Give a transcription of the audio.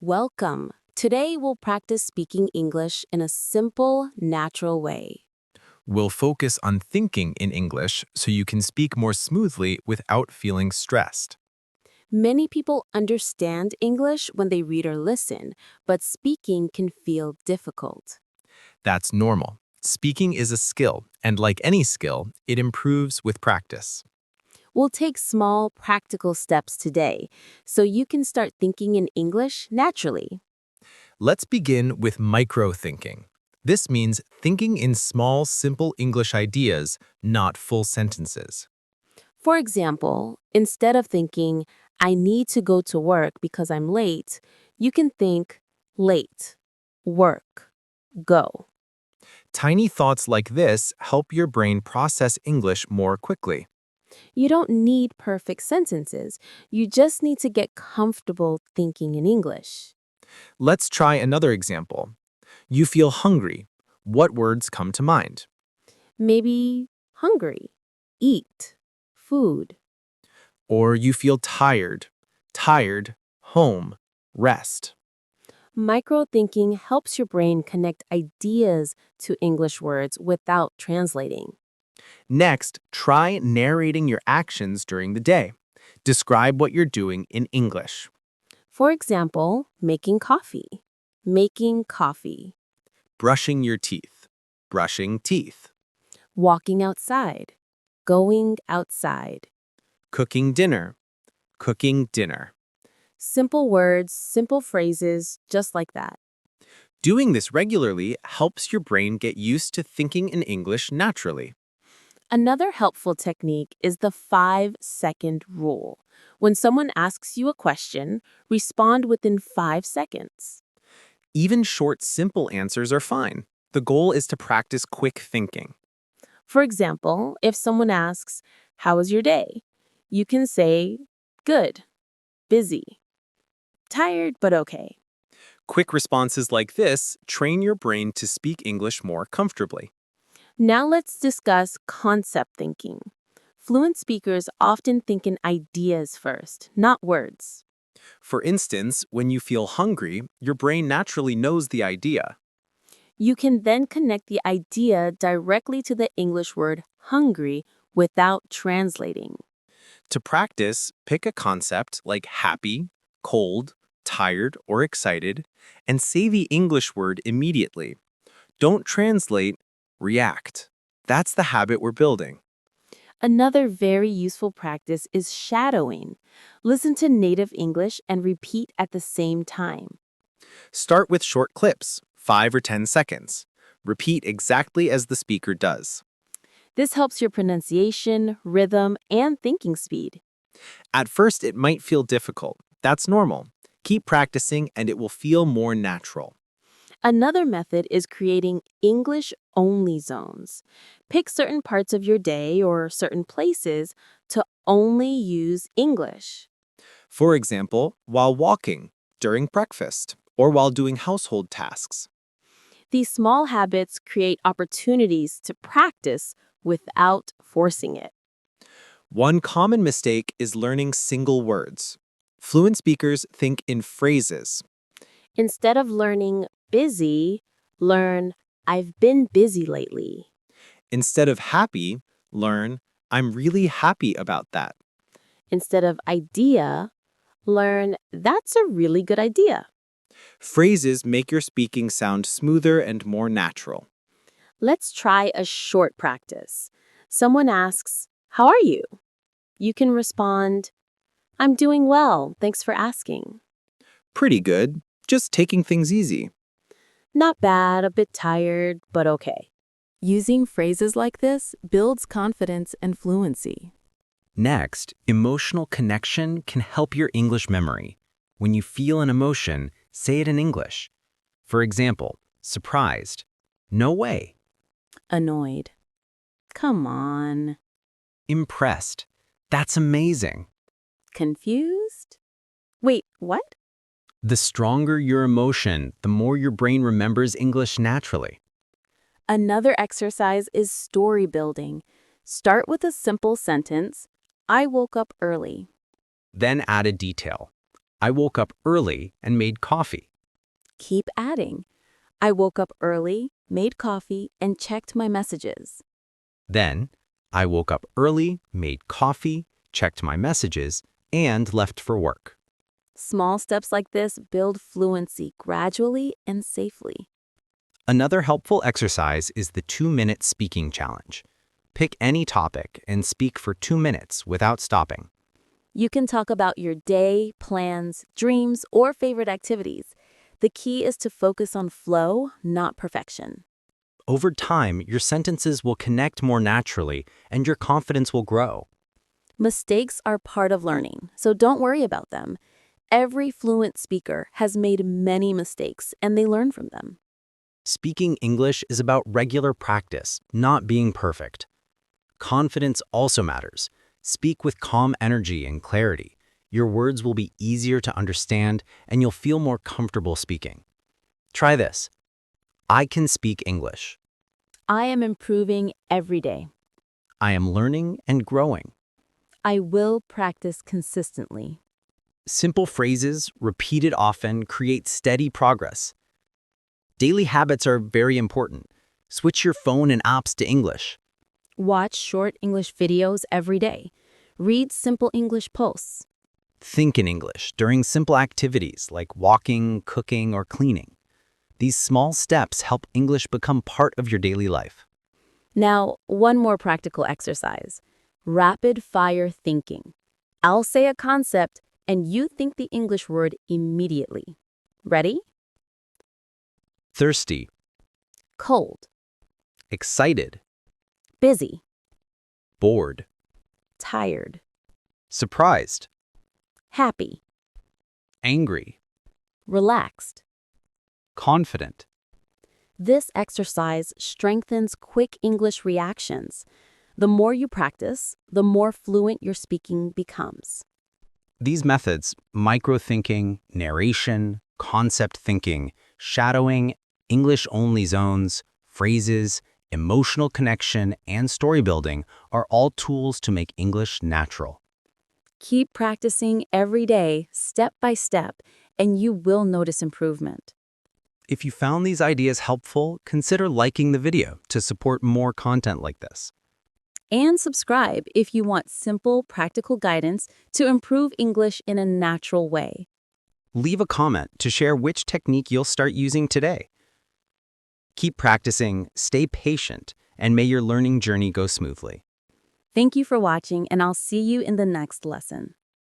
Welcome. Today we'll practice speaking English in a simple, natural way. We'll focus on thinking in English so you can speak more smoothly without feeling stressed. Many people understand English when they read or listen, but speaking can feel difficult. That's normal. Speaking is a skill, and like any skill, it improves with practice. We'll take small, practical steps today so you can start thinking in English naturally. Let's begin with micro-thinking. This means thinking in small, simple English ideas, not full sentences. For example, instead of thinking, I need to go to work because I'm late, you can think, late, work, go. Tiny thoughts like this help your brain process English more quickly. You don't need perfect sentences. You just need to get comfortable thinking in English. Let's try another example. You feel hungry. What words come to mind? Maybe hungry, eat, food. Or you feel tired. Tired, home, rest. Micro-thinking helps your brain connect ideas to English words without translating. Next, try narrating your actions during the day. Describe what you're doing in English. For example, making coffee. Making coffee. Brushing your teeth. Brushing teeth. Walking outside. Going outside. Cooking dinner. Cooking dinner. Simple words, simple phrases, just like that. Doing this regularly helps your brain get used to thinking in English naturally. Another helpful technique is the 5-second rule. When someone asks you a question, respond within 5 seconds. Even short, simple answers are fine. The goal is to practice quick thinking. For example, if someone asks, how was your day? You can say, good, busy, tired, but okay. Quick responses like this train your brain to speak English more comfortably. Now let's discuss concept thinking. Fluent speakers often think in ideas first, not words. For instance, when you feel hungry, your brain naturally knows the idea. You can then connect the idea directly to the English word hungry without translating. To practice, pick a concept like happy, cold, tired, or excited, and say the English word immediately. Don't translate, react. That's the habit we're building. Another very useful practice is shadowing. Listen to native English and repeat at the same time. Start with short clips, 5 or 10 seconds. Repeat exactly as the speaker does. This helps your pronunciation, rhythm, and thinking speed. At first, it might feel difficult. That's normal. Keep practicing and it will feel more natural. Another method is creating English-only zones. Pick certain parts of your day or certain places to only use English. For example, while walking, during breakfast, or while doing household tasks. These small habits create opportunities to practice without forcing it. One common mistake is learning single words. Fluent speakers think in phrases. Instead of learning busy, learn I've been busy lately. Instead of happy, learn I'm really happy about that. Instead of idea, learn that's a really good idea. Phrases make your speaking sound smoother and more natural. Let's try a short practice. Someone asks, how are you? You can respond, I'm doing well, thanks for asking. Pretty good, just taking things easy. Not bad, a bit tired, but okay. Using phrases like this builds confidence and fluency. Next, emotional connection can help your English memory. When you feel an emotion, say it in English. For example, surprised. No way. Annoyed. Come on. Impressed. That's amazing. Confused? Wait, what? The stronger your emotion, the more your brain remembers English naturally. Another exercise is story building. Start with a simple sentence, I woke up early. Then add a detail. I woke up early and made coffee. Keep adding. I woke up early, made coffee, and checked my messages. Then, I woke up early, made coffee, checked my messages, and left for work. Small steps like this build fluency gradually and safely. Another helpful exercise is the 2-minute speaking challenge. Pick any topic and speak for 2 minutes without stopping. You can talk about your day, plans, dreams, or favorite activities. The key is to focus on flow, not perfection. Over time, your sentences will connect more naturally and your confidence will grow. Mistakes are part of learning, so don't worry about them. Every fluent speaker has made many mistakes, and they learn from them. Speaking English is about regular practice, not being perfect. Confidence also matters. Speak with calm energy and clarity. Your words will be easier to understand and you'll feel more comfortable speaking. Try this. I can speak English. I am improving every day. I am learning and growing. I will practice consistently. Simple phrases, repeated often, create steady progress. Daily habits are very important. Switch your phone and apps to English. Watch short English videos every day. Read simple English posts. Think in English during simple activities like walking, cooking, or cleaning. These small steps help English become part of your daily life. Now, one more practical exercise. Rapid fire thinking. I'll say a concept, and you think the English word immediately. Ready? Thirsty, Cold. excited, Busy. bored, Tired. surprised, Happy. angry, Relaxed. confident. This exercise strengthens quick English reactions. The more you practice, the more fluent your speaking becomes. These methods, micro-thinking, narration, concept thinking, shadowing, English-only zones, phrases, emotional connection, and story building are all tools to make English natural. Keep practicing every day, step by step, and you will notice improvement. If you found these ideas helpful, consider liking the video to support more content like this. And subscribe if you want simple, practical guidance to improve English in a natural way. Leave a comment to share which technique you'll start using today. Keep practicing, stay patient, and may your learning journey go smoothly. Thank you for watching, and I'll see you in the next lesson.